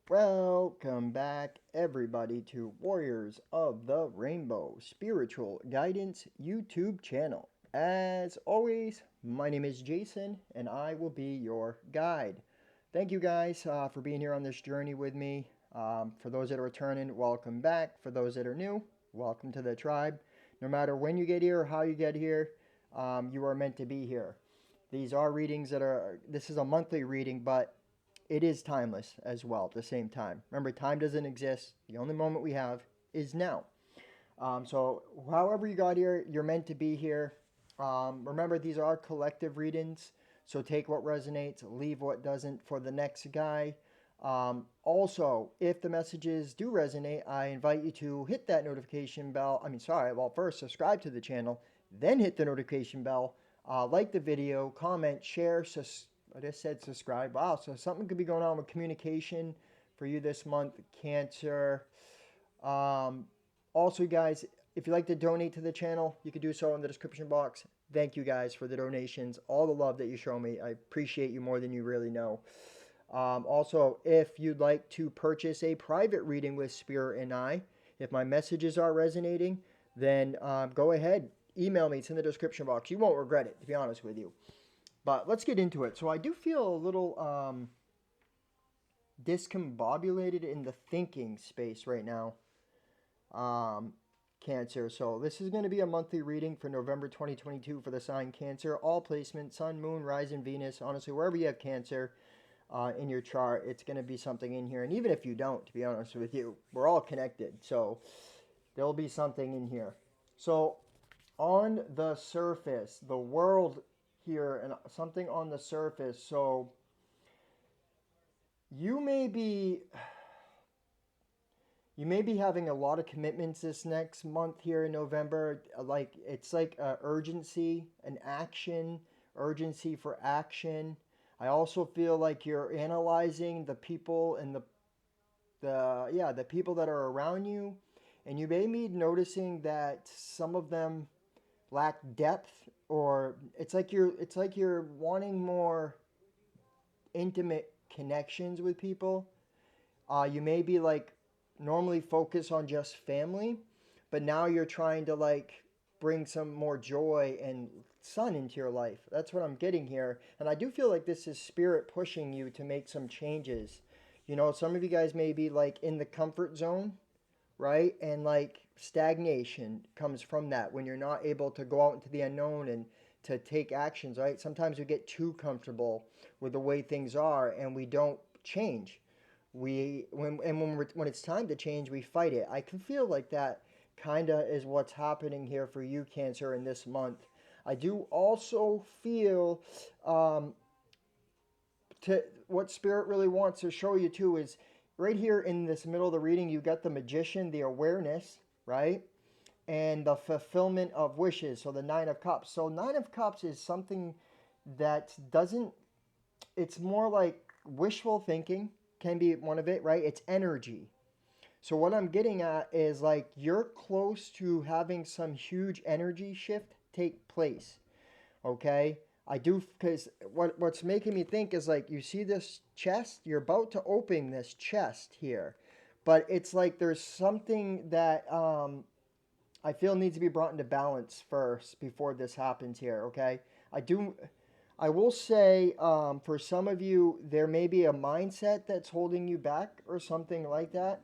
Welcome back, everybody, to Warriors of the Rainbow Spiritual Guidance YouTube channel. As always, my name is Jason, and I will be your guide. Thank you guys for being here on this journey with me. For those that are returning, welcome back. For those that are new, welcome to the tribe. No matter when you get here or how you get here, you are meant to be here. These are readings this is a monthly reading, but it is timeless as well at the same time. Remember, time doesn't exist. The only moment we have is now. So, however you got here, you're meant to be here. Remember, these are collective readings. So, take what resonates, leave what doesn't for the next guy. Also, if the messages do resonate, I invite you to hit that notification bell. First subscribe to the channel, then hit the notification bell, like the video, comment, share. I just said subscribe. Wow, so something could be going on with communication for you this month. Cancer. Um, Also, guys, if you'd like to donate to the channel, you can do so in the description box. Thank you guys for the donations, all the love that you show me. I appreciate you more than you really know. Also, if you'd like to purchase a private reading with Spirit and I, if my messages are resonating, then go ahead, email me. It's in the description box. You won't regret it, to be honest with you. But let's get into it. So I do feel a little discombobulated in the thinking space right now. Um, Cancer. So this is going to be a monthly reading for November 2022 for the sign Cancer. All placements, Sun, Moon, Rising, Venus. Honestly, wherever you have Cancer in your chart, it's going to be something in here. And even if you don't, to be honest with you, we're all connected. So there'll be something in here. So on the surface, the world here, and something on the surface. So you may be you may be having a lot of commitments this next month here in November. Like it's like urgency, an action, urgency for action. I also feel like you're analyzing the people and the people that are around you, and you may be noticing that some of them lack depth, or it's like you're wanting more intimate connections with people. You may be like normally focus on just family, but now you're trying to like bring some more joy and sun into your life. That's what I'm getting here. And I do feel like this is spirit pushing you to make some changes. You know, some of you guys may be like in the comfort zone, right? And like stagnation comes from that when you're not able to go out into the unknown and to take actions, right? Sometimes we get too comfortable with the way things are and we don't change. When it's time to change, we fight it. I can feel like that kind of is what's happening here for you, Cancer, in this month. I do also feel um, to what Spirit really wants to show you too is right here in this middle of the reading, you got the magician, the awareness, right? And the fulfillment of wishes. So the Nine of Cups. So Nine of Cups is something that doesn't, it's more like wishful thinking can be one of it, right? It's energy. So what I'm getting at is like you're close to having some huge energy shift take place. Okay? I do because what's making me think is like you see this chest, you're about to open this chest here. But it's like there's something that I feel needs to be brought into balance first before this happens here, okay? I do I will say for some of you there may be a mindset that's holding you back or something like that.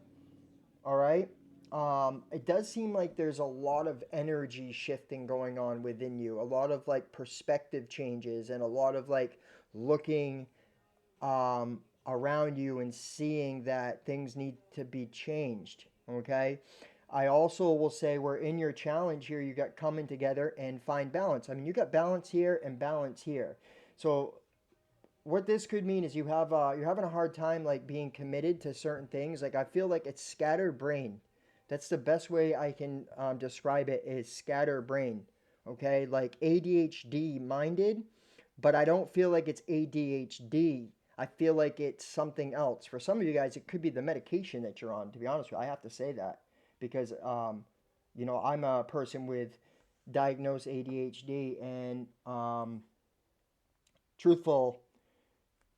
All right? It does seem like there's a lot of energy shifting going on within you, a lot of like perspective changes and a lot of like looking around you and seeing that things need to be changed, okay? I also will say we're in your challenge here. You got coming together and find balance. I mean, you got balance here and balance here. So what this could mean is you're having a hard time like being committed to certain things. Like I feel like it's scattered brain. That's the best way I can describe it is scatter brain. Okay, like ADHD minded, but I don't feel like it's ADHD. I feel like it's something else. For some of you guys, it could be the medication that you're on. To be honest with you, I have to say that because I'm a person with diagnosed ADHD, and truthful,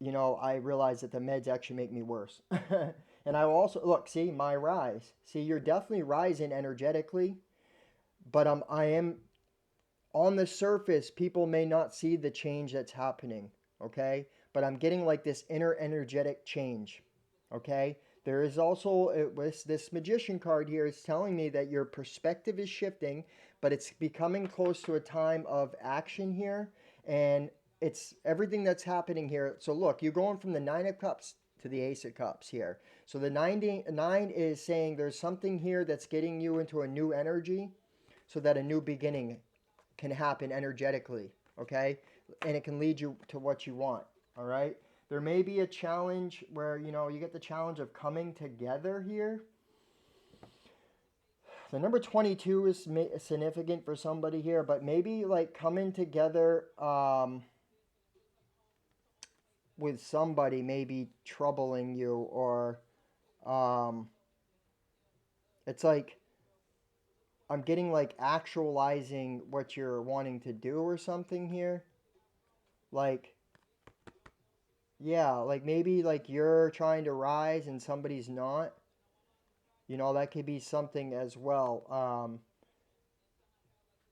I realize that the meds actually make me worse. And I will also look, see my rise. See, you're definitely rising energetically, but I am on the surface, people may not see the change that's happening, okay? But I'm getting like this inner energetic change, okay? There is also this magician card here is telling me that your perspective is shifting, but it's becoming close to a time of action here, and it's everything that's happening here. So look, you're going from the 9 of Cups to the Ace of Cups here. So the 9 is saying there's something here that's getting you into a new energy so that a new beginning can happen energetically, okay? And it can lead you to what you want, all right? There may be a challenge where, you get the challenge of coming together here. The number 22 is significant for somebody here, but maybe like coming together with somebody maybe troubling you, or um, it's like I'm getting like actualizing what you're wanting to do or something here. Like, yeah, like maybe like you're trying to rise and somebody's not. That could be something as well.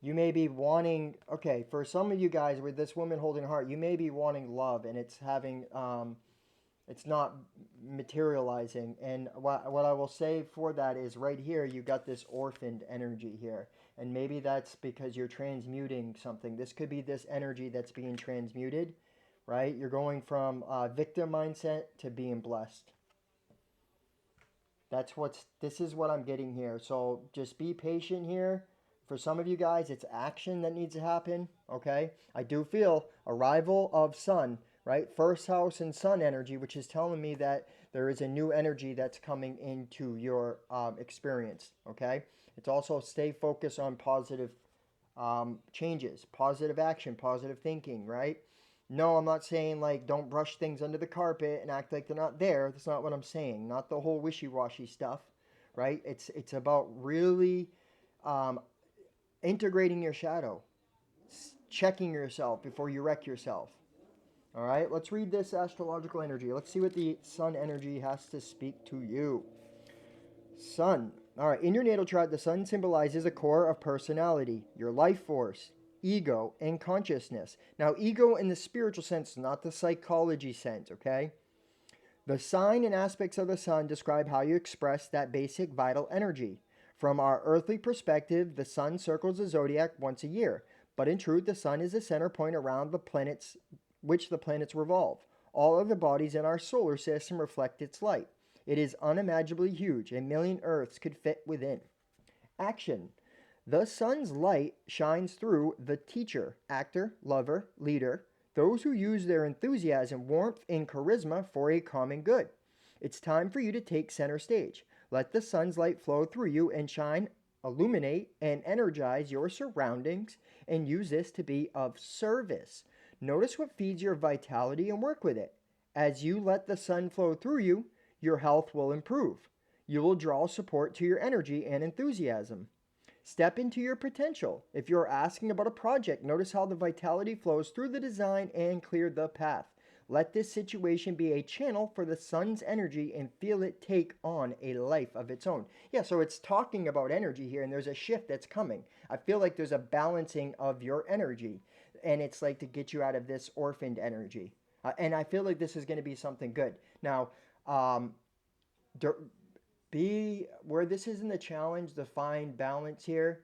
You may be wanting, okay, for some of you guys with this woman holding a heart, you may be wanting love and it's not materializing. And what I will say for that is right here, you got this orphaned energy here. And maybe that's because you're transmuting something. This could be this energy that's being transmuted, right? You're going from victim mindset to being blessed. This is what I'm getting here. So just be patient here. For some of you guys, it's action that needs to happen, okay? I do feel arrival of sun, right? First house and sun energy, which is telling me that there is a new energy that's coming into your experience, okay? It's also stay focused on positive changes, positive action, positive thinking, right? No, I'm not saying like don't brush things under the carpet and act like they're not there. That's not what I'm saying. Not the whole wishy-washy stuff, right? It's about really um, integrating your shadow, checking yourself before you wreck yourself. All right, let's read this astrological energy. Let's see what the sun energy has to speak to you. Sun. All right, in your natal chart, the sun symbolizes a core of personality, your life force, ego, and consciousness. Now, ego in the spiritual sense, not the psychology sense, okay? The sign and aspects of the sun describe how you express that basic vital energy. From our earthly perspective, the sun circles the zodiac once a year, but in truth, the sun is the center point around the planets, which the planets revolve. All other bodies in our solar system reflect its light. It is unimaginably huge. 1,000,000 Earths could fit within. Action. The sun's light shines through the teacher, actor, lover, leader, those who use their enthusiasm, warmth, and charisma for a common good. It's time for you to take center stage. Let the sun's light flow through you and shine, illuminate, and energize your surroundings, and use this to be of service. Notice what feeds your vitality and work with it. As you let the sun flow through you, your health will improve. You will draw support to your energy and enthusiasm. Step into your potential. If you're asking about a project, notice how the vitality flows through the design and clear the path. Let this situation be a channel for the sun's energy and feel it take on a life of its own. Yeah, so it's talking about energy here, and there's a shift that's coming. I feel like there's a balancing of your energy, and it's like to get you out of this orphaned energy. And I feel like this is going to be something good. Now, um, be where this isn't the challenge, the fine balance here.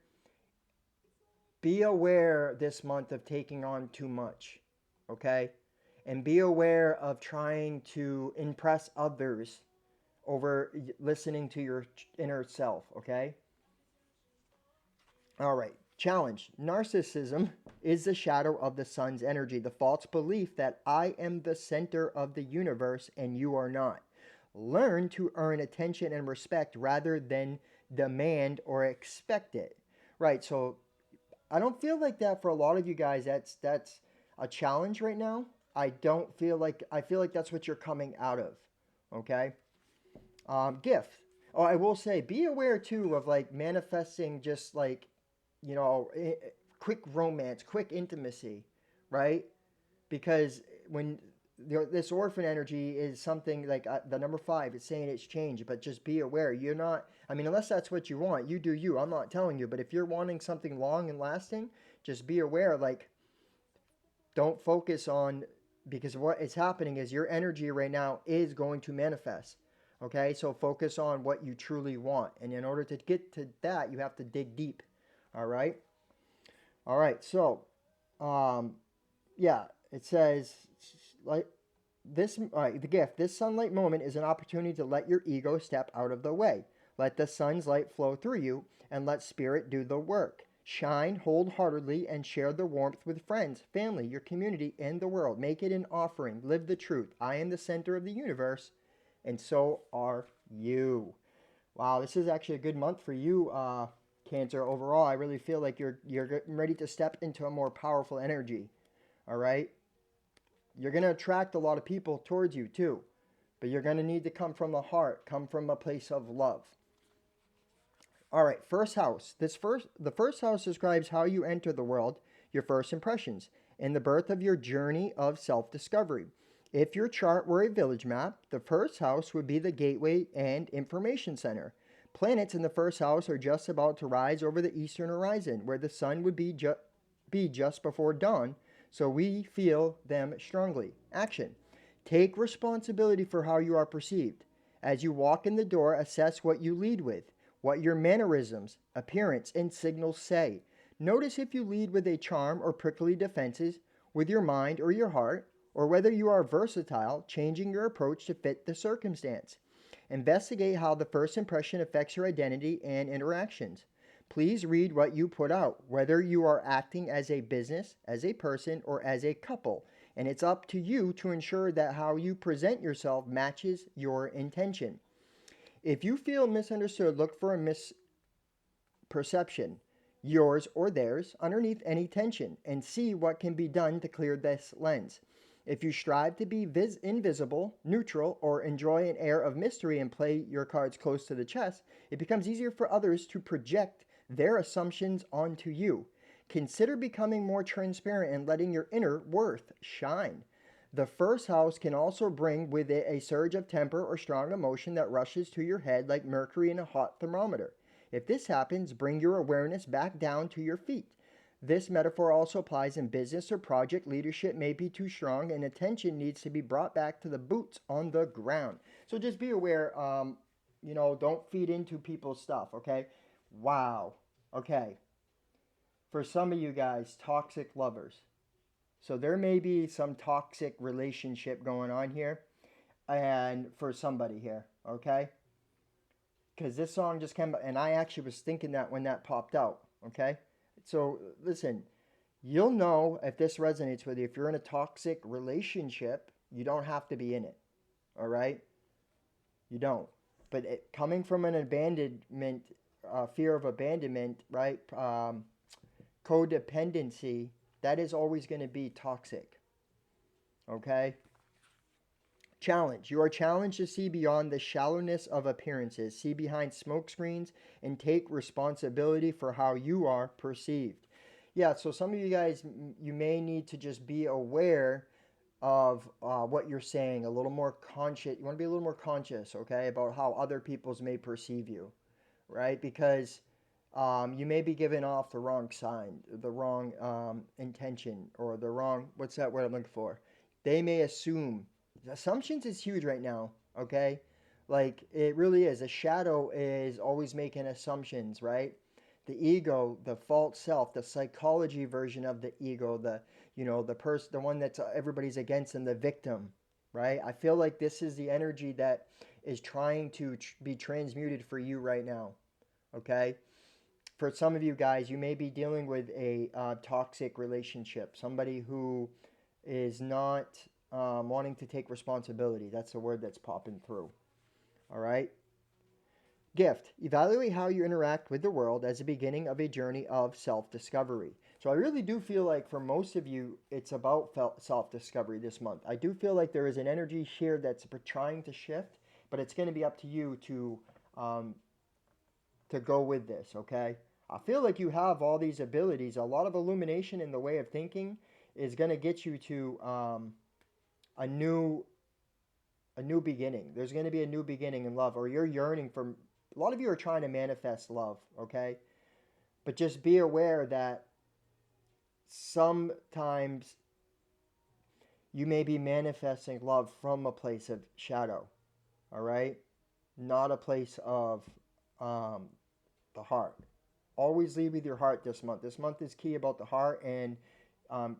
Be aware this month of taking on too much, okay? And be aware of trying to impress others over listening to your inner self, okay? All right. Challenge. Narcissism is the shadow of the sun's energy, the false belief that I am the center of the universe and you are not. Learn to earn attention and respect rather than demand or expect it. Right. So I don't feel like that for a lot of you guys. That's a challenge right now. I feel like that's what you're coming out of. Okay. Gift. Oh, I will say, be aware too of like manifesting just like, quick romance, quick intimacy, right? Because when this orphan energy is something like the number five. It's saying it's changed, but just be aware. You're not. I mean, unless that's what you want, you do you. I'm not telling you, but if you're wanting something long and lasting, just be aware. Like, don't focus on, because what is happening is your energy right now is going to manifest. Okay, so focus on what you truly want, and in order to get to that, you have to dig deep. All right. All right. So, um, yeah, it says like this. All right, the gift. This sunlight moment is an opportunity to let your ego step out of the way. Let the sun's light flow through you, and let spirit do the work. Shine wholeheartedly and share the warmth with friends, family, your community, and the world. Make it an offering. Live the truth. I am the center of the universe, and so are you. Wow, this is actually a good month for you, Cancer. Overall, I really feel like you're getting ready to step into a more powerful energy. All right, you're gonna attract a lot of people towards you too, but you're gonna need to come from the heart, come from a place of love. All right, first house. The first house describes how you enter the world, your first impressions, and the birth of your journey of self-discovery. If your chart were a village map, the first house would be the gateway and information center. Planets in the first house are just about to rise over the eastern horizon, where the sun would be just before dawn, so we feel them strongly. Action. Take responsibility for how you are perceived. As you walk in the door, assess what you lead with, what your mannerisms, appearance, and signals say. Notice if you lead with a charm or prickly defenses, with your mind or your heart, or whether you are versatile, changing your approach to fit the circumstance. Investigate how the first impression affects your identity and interactions. Please read what you put out, whether you are acting as a business, as a person, or as a couple. And it's up to you to ensure that how you present yourself matches your intention. If you feel misunderstood, look for a misperception, yours or theirs, underneath any tension, and see what can be done to clear this lens. If you strive to be invisible, neutral, or enjoy an air of mystery and play your cards close to the chest, it becomes easier for others to project their assumptions onto you. Consider becoming more transparent and letting your inner worth shine. The first house can also bring with it a surge of temper or strong emotion that rushes to your head like mercury in a hot thermometer. If this happens, bring your awareness back down to your feet. This metaphor also applies in business or project. Leadership may be too strong and attention needs to be brought back to the boots on the ground. So just be aware, don't feed into people's stuff, okay? Wow. Okay. For some of you guys, toxic lovers. So there may be some toxic relationship going on here and for somebody here, okay? Because this song just came, and I actually was thinking that when that popped out, okay? So listen, you'll know if this resonates with you. If you're in a toxic relationship, you don't have to be in it, all right? You don't. But coming from an abandonment, fear of abandonment, right? Codependency, that is always going to be toxic, okay? Challenge. You are challenged to see beyond the shallowness of appearances, see behind smoke screens, and take responsibility for how you are perceived. Yeah, so some of you guys, you may need to just be aware of what you're saying, a little more conscious. You want to be a little more conscious, okay, about how other people's may perceive you, right? Because you may be giving off the wrong sign, the wrong intention, or the wrong, what's that word I'm looking for? They may assume. Assumptions is huge right now, okay? Like, it really is. A shadow is always making assumptions, right? The ego, the false self, the psychology version of the ego, the one that's everybody's against, and the victim, right? I feel like this is the energy that is trying to be transmuted for you right now, okay? For some of you guys, you may be dealing with a toxic relationship, somebody who is not wanting to take responsibility. That's the word that's popping through. All right. Gift. Evaluate how you interact with the world as the beginning of a journey of self-discovery. So I really do feel like for most of you, it's about self-discovery this month. I do feel like there is an energy here that's trying to shift, but it's going to be up to you to go with this, okay? I feel like you have all these abilities. A lot of illumination in the way of thinking is going to get you to a new a new beginning. There's going to be a new beginning in love, or you're yearning for. A lot of you are trying to manifest love, okay? But just be aware that sometimes you may be manifesting love from a place of shadow, all right? Not a place of um, the heart. Always lead with your heart this month. This month is key about the heart, and um,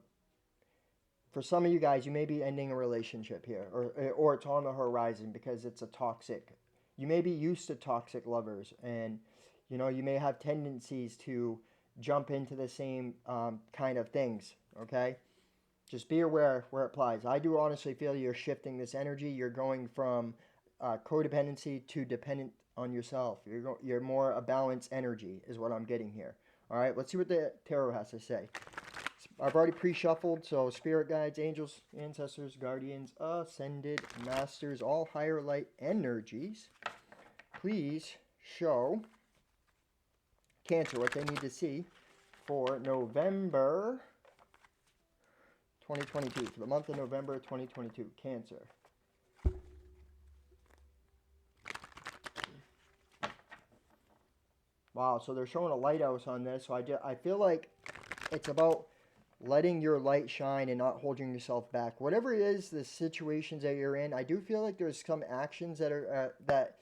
for some of you guys, you may be ending a relationship here, or it's on the horizon because it's a toxic. You may be used to toxic lovers, and you may have tendencies to jump into the same kind of things. Okay, just be aware where it applies. I do honestly feel you're shifting this energy. You're going from codependency to dependent on yourself. You're more a balanced energy, is what I'm getting here. All right, let's see what the tarot has to say. I've already pre-shuffled, so spirit guides, angels, ancestors, guardians, ascended masters, all higher light energies, please show Cancer what they need to see for November 2022, for the month of November 2022. Cancer. Wow, so they're showing a lighthouse on this, so I feel like it's about letting your light shine and not holding yourself back. Whatever it is, the situations that you're in, I do feel like there's some actions that are that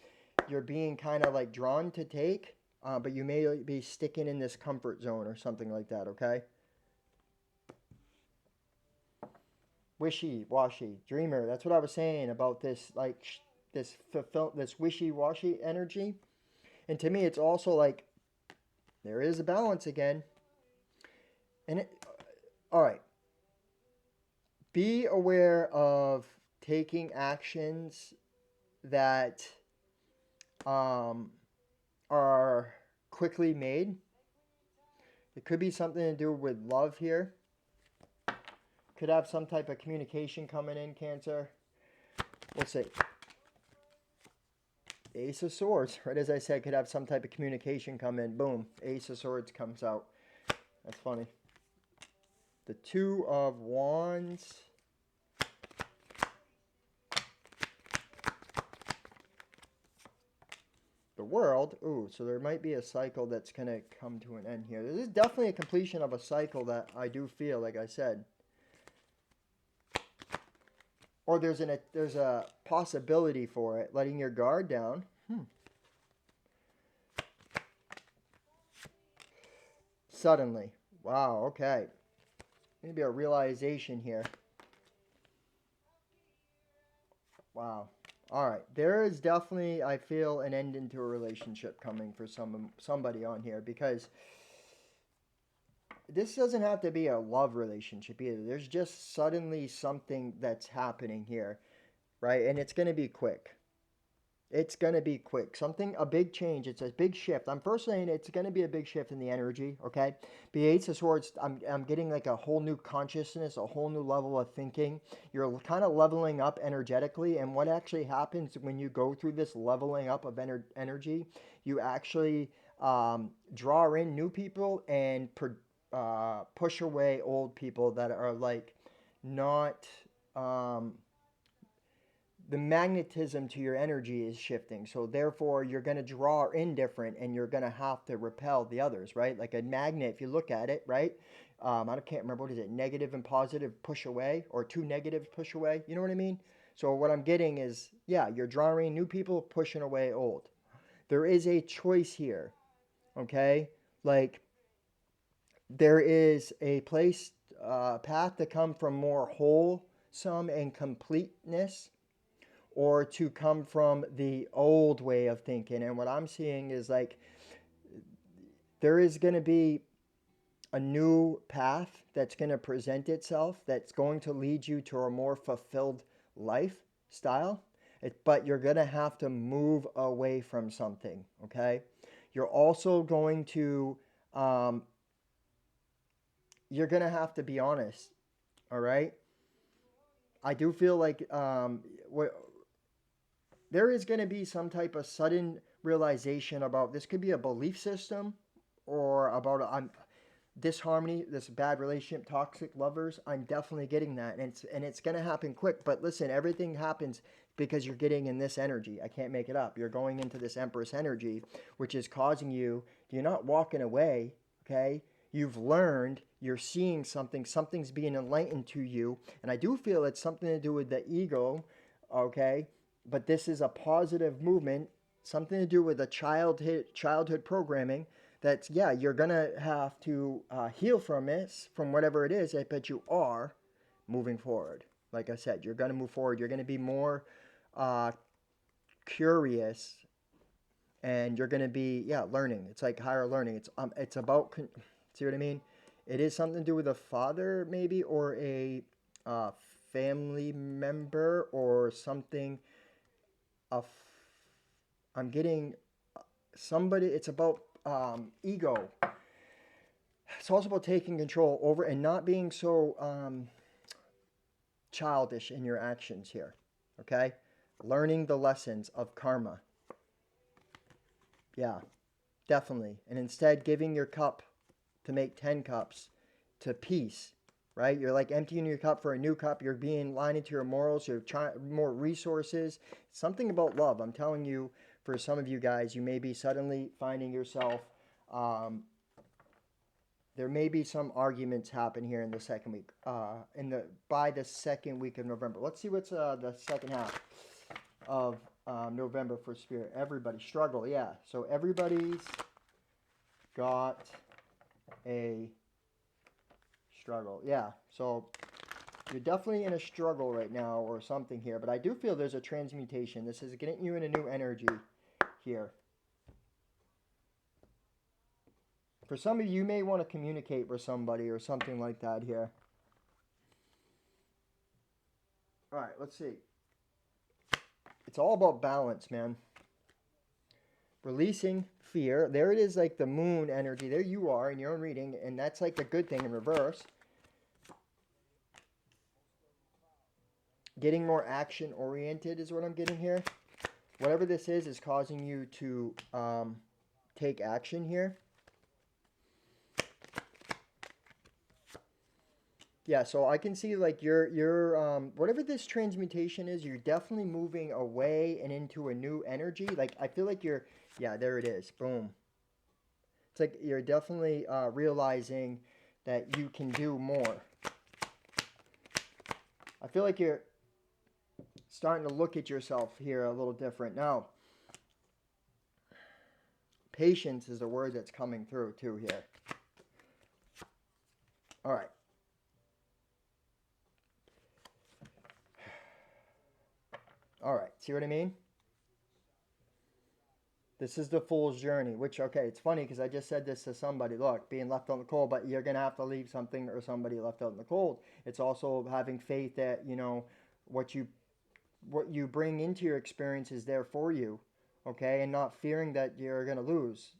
you're being kind of like drawn to take, but you may be sticking in this comfort zone or something like that. Okay. Wishy-washy, dreamer. That's what I was saying about this, like this wishy-washy energy. And to me, it's also like there is a balance again. And all right. Be aware of taking actions that um, are quickly made. It could be something to do with love here. Could have some type of communication coming in, Cancer. We'll see. Ace of Swords, right as I said, could have some type of communication come in. Boom, Ace of Swords comes out. That's funny. The Two of Wands. The World. Ooh, so there might be a cycle that's going to come to an end here. This is definitely a completion of a cycle that I do feel, like I said. Or there's a possibility for it, letting your guard down. Suddenly. Wow, okay. Maybe a realization here. Wow. All right. There is definitely, I feel, an end into a relationship coming for somebody on here, because this doesn't have to be a love relationship either. There's just suddenly something that's happening here, right? And it's going to be quick. It's going to be quick. Something, a big change. It's a big shift. I'm first saying it's going to be a big shift in the energy, okay? The Ace of Swords, I'm getting like a whole new consciousness, a whole new level of thinking. You're kind of leveling up energetically. And what actually happens when you go through this leveling up of energy, you actually draw in new people and push away old people that are like not. The magnetism to your energy is shifting. So therefore, you're going to draw in different, and you're going to have to repel the others, right? Like a magnet, if you look at it, right? I can't remember, what is it? Negative and positive push away, or two negatives push away. You know what I mean? So what I'm getting is, yeah, you're drawing new people, pushing away old. There is a choice here, okay? Like there is a path to come from more wholesome and completeness, or to come from the old way of thinking. And what I'm seeing is like there is going to be a new path that's going to present itself, that's going to lead you to a more fulfilled lifestyle. But you're going to have to move away from something, okay? You're also going to, you're going to have to be honest, all right? I do feel like there is going to be some type of sudden realization about this. Could be a belief system, or about disharmony, this bad relationship, toxic lovers. I'm definitely getting that, and it's gonna happen quick. But listen, everything happens because you're getting in this energy. I can't make it up. You're going into this Empress energy, which is causing you. You're not walking away. Okay, you've learned. You're seeing something. Something's being enlightened to you, and I do feel it's something to do with the ego. Okay, but this is a positive movement. Something to do with the childhood programming that's, yeah, you're gonna have to heal from this, from whatever it is, but you are moving forward. Like I said, you're gonna move forward. You're gonna be more uh, curious, and you're gonna be, yeah, learning. It's like higher learning. It's about see what I mean? It is something to do with a father, maybe, or a uh, family member, or something. Of I'm getting somebody. It's about ego. It's also about taking control over and not being so childish in your actions here. Okay? Learning the lessons of karma. Yeah, definitely. And instead giving your cup to make 10 cups to peace. Right? You're like emptying your cup for a new cup. You're being aligned into your morals. You're trying more resources. Something about love. I'm telling you, for some of you guys, you may be suddenly finding yourself um, there may be some arguments happen here in the second week, by the second week of November. Let's see what's the second half of November for Spirit. Everybody struggle, yeah. So everybody's got a struggle, yeah. So you're definitely in a struggle right now or something here, but I do feel there's a transmutation. This is getting you in a new energy here. For some of you, you may want to communicate with somebody or something like that here. All right, let's see. It's all about balance, man. Releasing fear. There it is, like the moon energy. There you are in your own reading, and that's like the good thing in reverse. Getting more action oriented is what I'm getting here. Whatever this is causing you to take action here. Yeah, so I can see like you're whatever this transmutation is, you're definitely moving away and into a new energy. Like I feel like you're, yeah, there it is. Boom. It's like you're definitely realizing that you can do more. I feel like you're starting to look at yourself here a little different. Now, patience is a word that's coming through too here. All right. All right, see what I mean? This is the fool's journey, which, okay, it's funny because I just said this to somebody. Look, being left out in the cold, but you're going to have to leave something or somebody left out in the cold. It's also having faith that, you know, what you bring into your experience is there for you, okay? And not fearing that you're going to lose,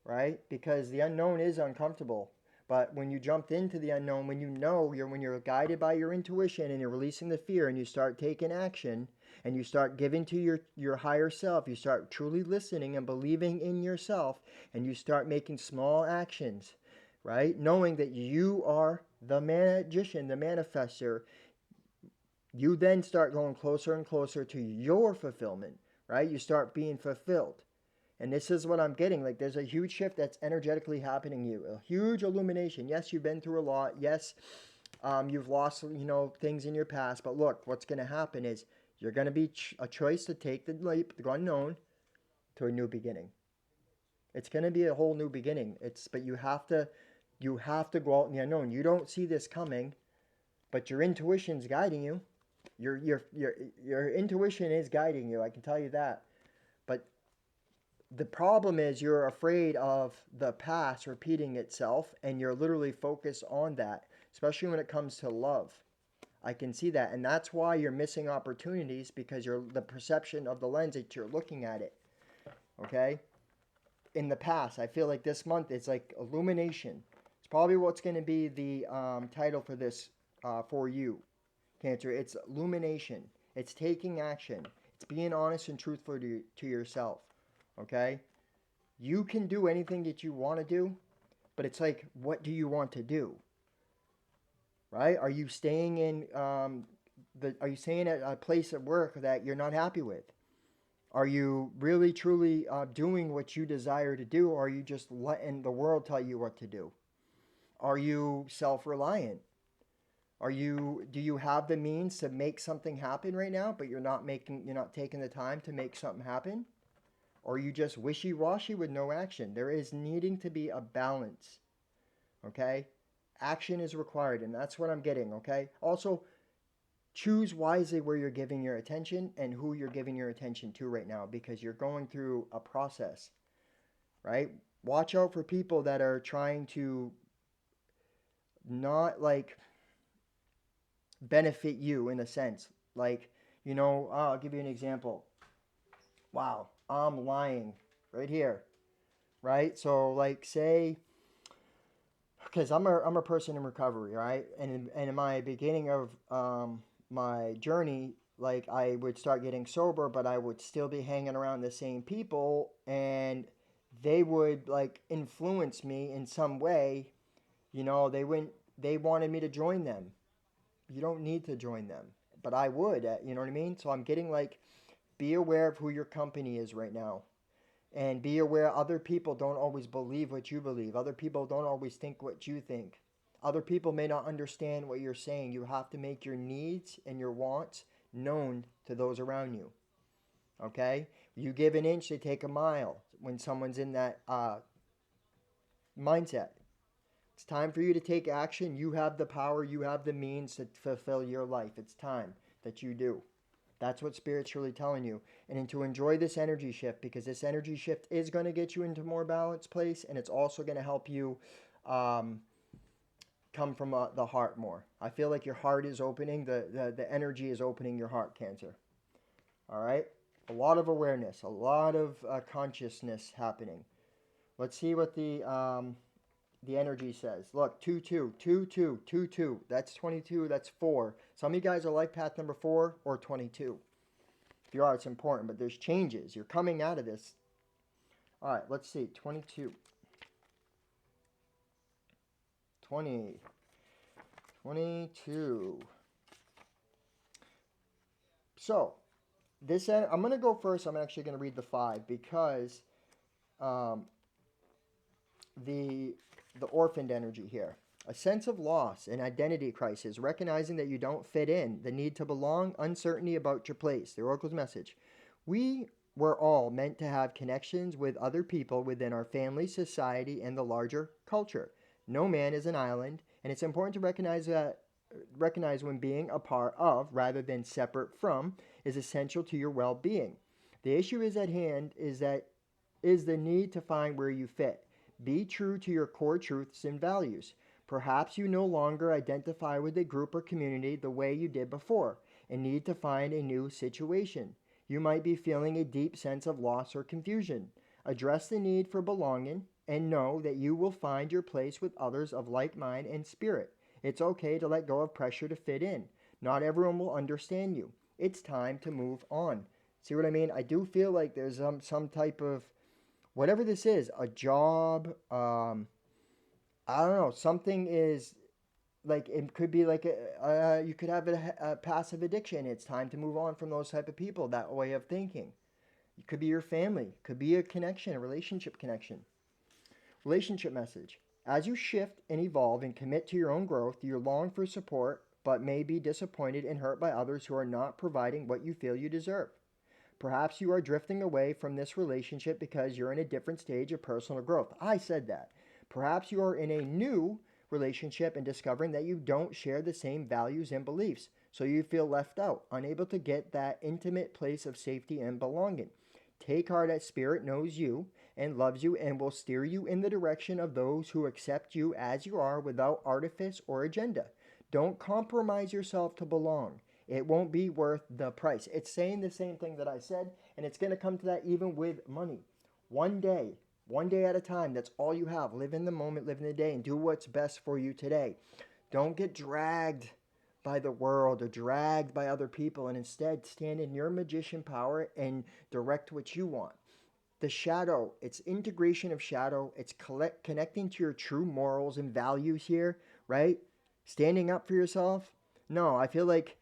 right? Because the unknown is uncomfortable. But when you jumped into the unknown, when you're guided by your intuition and you're releasing the fear and you start taking action and you start giving to your higher self, you start truly listening and believing in yourself, and you start making small actions, right? Knowing that you are the magician, the manifester, you then start going closer and closer to your fulfillment, right? You start being fulfilled. And this is what I'm getting. Like there's a huge shift that's energetically happening in you. A huge illumination. Yes, you've been through a lot. Yes, you've lost, things in your past. But look, what's going to happen is you're going to be a choice to take the leap, the unknown, to a new beginning. It's going to be a whole new beginning. But you have to go out in the unknown. You don't see this coming, but your intuition's guiding you. Your intuition is guiding you. I can tell you that. But the problem is you're afraid of the past repeating itself, and you're literally focused on that, especially when it comes to love. I can see that, and that's why you're missing opportunities, because the perception of the lens that you're looking at it. Okay? In the past, I feel like this month it's like illumination. It's probably what's going to be the title for this for you, Cancer. It's illumination. It's taking action. It's being honest and truthful to yourself. Okay? You can do anything that you want to do, But it's like, what do you want to do? Right? Are you staying in are you staying at a place at work that you're not happy with? Are you really truly doing what you desire to do, or are you just letting the world tell you what to do? Are you self-reliant? Do you have the means to make something happen right now, but you're not taking the time to make something happen? Or are you just wishy-washy with no action? There is needing to be a balance, okay? Action is required, and that's what I'm getting, okay? Also, choose wisely where you're giving your attention and who you're giving your attention to right now, because you're going through a process, right? Watch out for people that are trying to not like benefit you in a sense. Like, I'll give you an example. Wow, I'm lying right here, right? So, like, say, because I'm a person in recovery, right? And in my beginning of my journey, like, I would start getting sober, but I would still be hanging around the same people, and they would like influence me in some way. They wanted me to join them. You don't need to join them, but I would. You know what I mean? So I'm getting like, be aware of who your company is right now. And be aware other people don't always believe what you believe. Other people don't always think what you think. Other people may not understand what you're saying. You have to make your needs and your wants known to those around you. Okay? You give an inch, they take a mile when someone's in that mindset. It's time for you to take action. You have the power, you have the means to fulfill your life. It's time that you do. That's what Spirit's really telling you. And to enjoy this energy shift, because this energy shift is going to get you into a more balanced place, and it's also going to help you um, come from the heart more. I feel like your heart is opening, the energy is opening your heart, Cancer. All right? A lot of awareness, a lot of consciousness happening. Let's see what the energy says. Look, 2 2, 2 2, 2 2. That's 22, that's 4. Some of you guys are life path number 4 or 22. If you are, it's important, but there's changes. You're coming out of this. All right, let's see. 22. 20. 22. So, I'm going to go first. I'm actually going to read the 5 because um, the orphaned energy here. A sense of loss, an identity crisis, recognizing that you don't fit in, the need to belong, uncertainty about your place. The Oracle's message. We were all meant to have connections with other people within our family, society, and the larger culture. No man is an island, and it's important to recognize when being a part of, rather than separate from, is essential to your well-being. The issue is at hand is the need to find where you fit. Be true to your core truths and values. Perhaps you no longer identify with a group or community the way you did before and need to find a new situation. You might be feeling a deep sense of loss or confusion. Address the need for belonging and know that you will find your place with others of like mind and spirit. It's okay to let go of pressure to fit in. Not everyone will understand you. It's time to move on. See what I mean? I do feel like there's some type of, whatever this is, a job, I don't know, something is like, it could be like you could have a passive addiction. It's time to move on from those type of people, that way of thinking. It could be your family, it could be a connection, a relationship connection. Relationship message. As you shift and evolve and commit to your own growth, you long for support, but may be disappointed and hurt by others who are not providing what you feel you deserve. Perhaps you are drifting away from this relationship because you're in a different stage of personal growth. I said that. Perhaps you are in a new relationship and discovering that you don't share the same values and beliefs, so you feel left out, unable to get that intimate place of safety and belonging. Take heart that Spirit knows you and loves you and will steer you in the direction of those who accept you as you are without artifice or agenda. Don't compromise yourself to belong. It won't be worth the price. It's saying the same thing that I said, and it's going to come to that even with money. One day at a time. That's all you have. Live in the moment, live in the day, and do what's best for you today. Don't get dragged by the world or dragged by other people, and instead stand in your magician power and direct what you want. The shadow, it's integration of shadow. It's connecting to your true morals and values here, right? Standing up for yourself. No, I feel like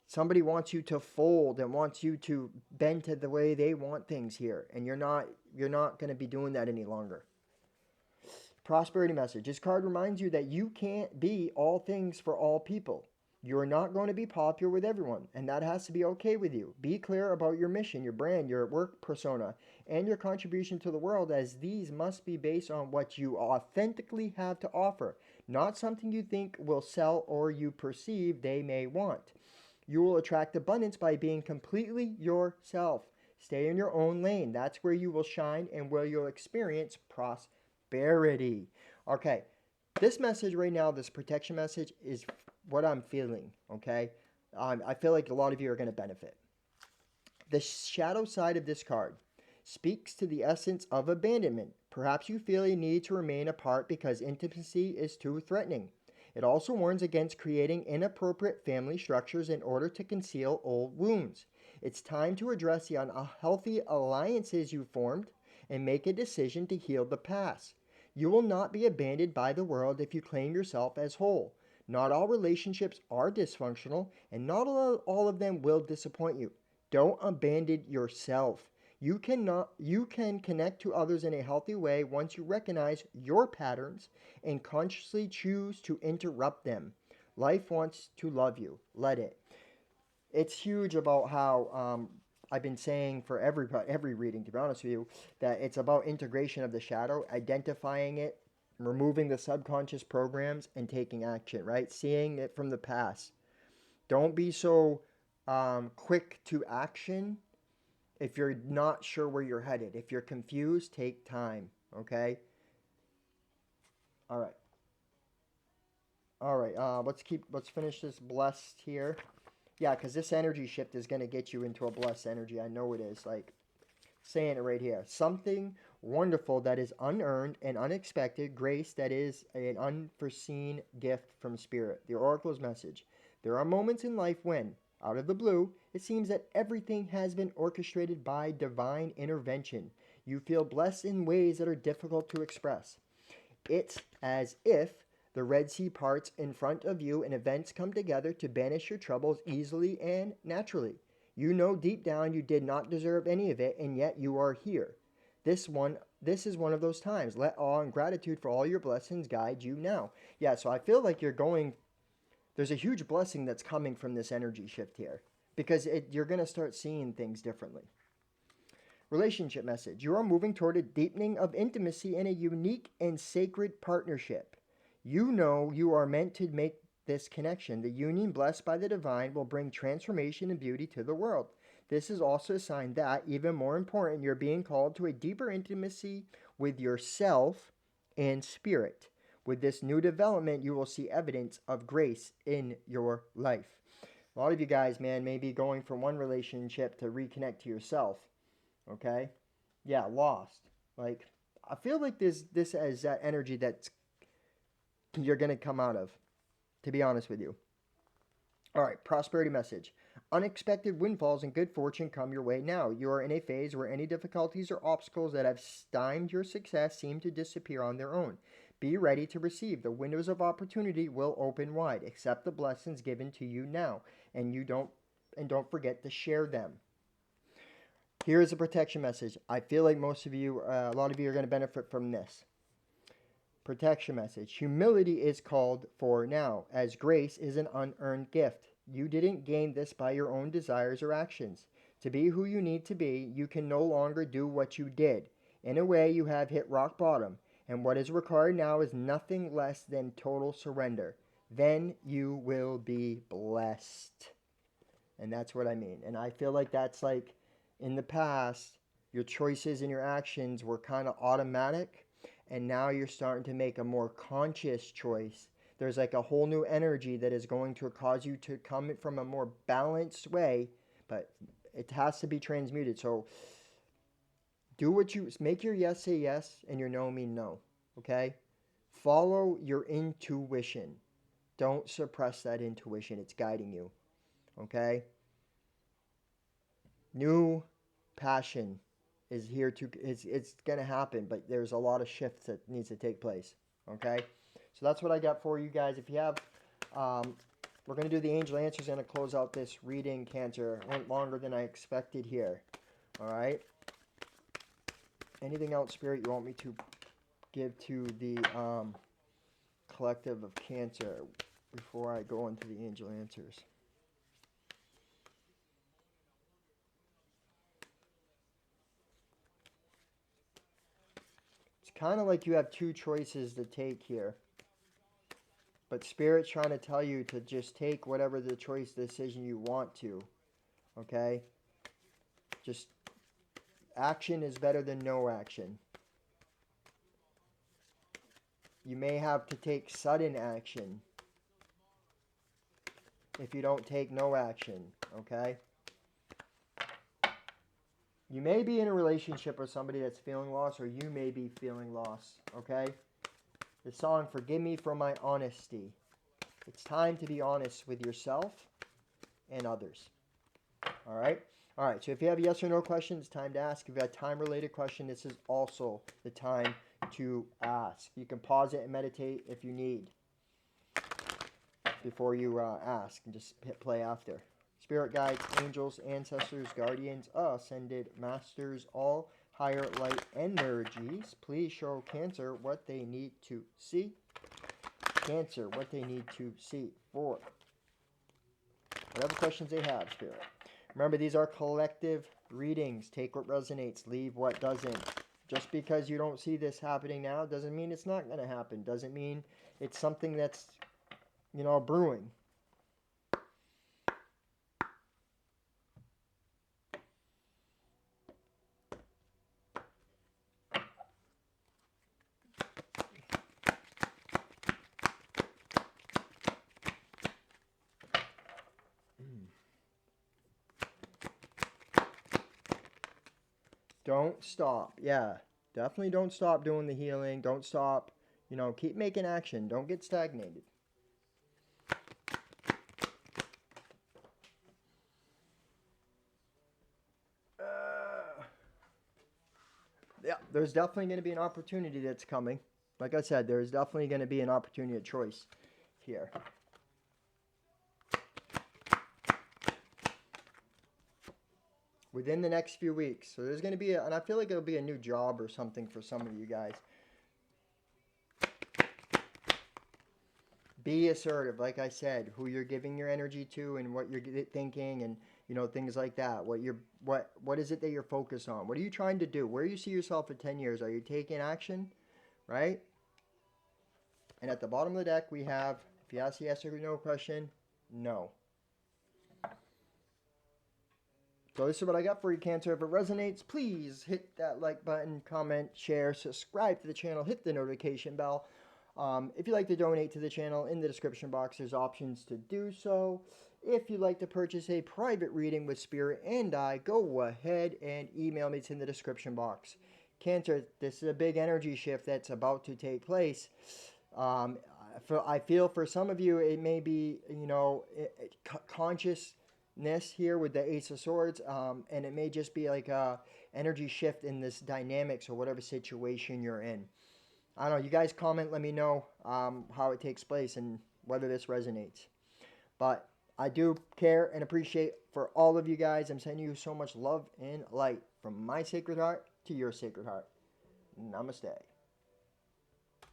somebody wants you to fold and wants you to bend to the way they want things here, and you're not going to be doing that any longer. Prosperity message. This card reminds you that you can't be all things for all people. You're not going to be popular with everyone, and that has to be okay with you. Be clear about your mission, your brand, your work persona, and your contribution to the world, as these must be based on what you authentically have to offer, not something you think will sell or you perceive they may want. You will attract abundance by being completely yourself. Stay in your own lane. That's where you will shine and where you'll experience prosperity. Okay, this message right now, this protection message, is what I'm feeling. Okay, I feel like a lot of you are going to benefit. The shadow side of this card speaks to the essence of abandonment. Perhaps you feel a need to remain apart because intimacy is too threatening. It also warns against creating inappropriate family structures in order to conceal old wounds. It's time to address the unhealthy alliances you formed and make a decision to heal the past. You will not be abandoned by the world if you claim yourself as whole. Not all relationships are dysfunctional, and not all of them will disappoint you. Don't abandon yourself. You can connect to others in a healthy way once you recognize your patterns and consciously choose to interrupt them. Life wants to love you. Let it. It's huge about how I've been saying for every reading, to be honest with you, that it's about integration of the shadow, identifying it, removing the subconscious programs, and taking action, right? Seeing it from the past. Don't be so quick to action if you're not sure where you're headed. If you're confused, take time, okay? All right. All right. Let's finish this blessed here. Yeah, because this energy shift is going to get you into a blessed energy. I know it is. Like, saying it right here. Something wonderful that is unearned and unexpected, grace that is an unforeseen gift from Spirit. The Oracle's message. There are moments in life when, out of the blue, it seems that everything has been orchestrated by divine intervention. You feel blessed in ways that are difficult to express. It's as if the Red Sea parts in front of you and events come together to banish your troubles easily and naturally. You know deep down you did not deserve any of it, and yet you are here. This is one of those times. Let awe and gratitude for all your blessings guide you now. Yeah, so I feel like there's a huge blessing that's coming from this energy shift here, because you're going to start seeing things differently. Relationship message. You are moving toward a deepening of intimacy in a unique and sacred partnership. You know you are meant to make this connection. The union blessed by the divine will bring transformation and beauty to the world. This is also a sign that, even more important, you're being called to a deeper intimacy with yourself and spirit. With this new development, you will see evidence of grace in your life. A lot of you guys, man, may be going from one relationship to reconnect to yourself. Okay? Yeah, lost. Like, I feel like this is that energy that's you're going to come out of, to be honest with you. All right, prosperity message. Unexpected windfalls and good fortune come your way now. You are in a phase where any difficulties or obstacles that have stymied your success seem to disappear on their own. Be ready to receive. The windows of opportunity will open wide. Accept the blessings given to you now, and don't forget to share them. Here is a protection message. I feel like a lot of you are going to benefit from this. Protection message. Humility is called for now, as grace is an unearned gift. You didn't gain this by your own desires or actions. To be who you need to be, you can no longer do what you did. In a way, you have hit rock bottom, and what is required now is nothing less than total surrender. Then you will be blessed. And that's what I mean. And I feel like that's like in the past, your choices and your actions were kind of automatic, and now you're starting to make a more conscious choice. There's like a whole new energy that is going to cause you to come from a more balanced way, but it has to be transmuted. So make your yes say yes and your no mean no. Okay? Follow your intuition. Don't suppress that intuition. It's guiding you. Okay? New passion is here to, it's going to happen, but there's a lot of shifts that needs to take place. Okay? So that's what I got for you guys. If you have, we're going to do the angel answers and to close out this reading, Cancer. It went longer than I expected here. All right? Anything else, Spirit, you want me to give to the collective of Cancer before I go into the angel answers? It's kind of like you have two choices to take here. But Spirit's trying to tell you to just take whatever the choice decision you want to. Okay? Just action is better than no action. You may have to take sudden action if you don't take no action. Okay? You may be in a relationship with somebody that's feeling lost, or you may be feeling lost. Okay? The song, Forgive Me for My Honesty. It's time to be honest with yourself and others. All right? All right, so if you have yes or no questions, it's time to ask. If you have a time-related question, this is also the time to ask. You can pause it and meditate if you need before you ask, and just hit play after. Spirit guides, angels, ancestors, guardians, ascended masters, all higher light energies, please show Cancer what they need to see. Cancer, what they need to see for whatever questions they have, Spirit. Remember, these are collective readings. Take what resonates, leave what doesn't. Just because you don't see this happening now doesn't mean it's not going to happen. Doesn't mean it's something that's, brewing. Don't stop. Yeah, definitely don't stop doing the healing. Don't stop. Keep making action. Don't get stagnated. Yeah, there's definitely going to be an opportunity that's coming. Like I said, there's definitely going to be an opportunity of choice here. Within the next few weeks. So there's going to be, and I feel like it'll be a new job or something for some of you guys. Be assertive, like I said, who you're giving your energy to and what you're thinking, and things like that. What is it that you're focused on? What are you trying to do? Where do you see yourself in 10 years? Are you taking action? Right? And at the bottom of the deck, we have, if you ask the yes or no question, no. So this is what I got for you, Cancer. If it resonates, please hit that like button, comment, share, subscribe to the channel, hit the notification bell. If you'd like to donate to the channel, in the description box, there's options to do so. If you'd like to purchase a private reading with Spirit and I, go ahead and email me. It's in the description box. Cancer, this is a big energy shift that's about to take place. I feel for some of you, it may be, consciousness here with the Ace of Swords, and it may just be like a energy shift in this dynamics or whatever situation you're in. I don't know. You guys comment. Let me know how it takes place and whether this resonates. But I do care and appreciate for all of you guys. I'm sending you so much love and light from my sacred heart to your sacred heart. Namaste.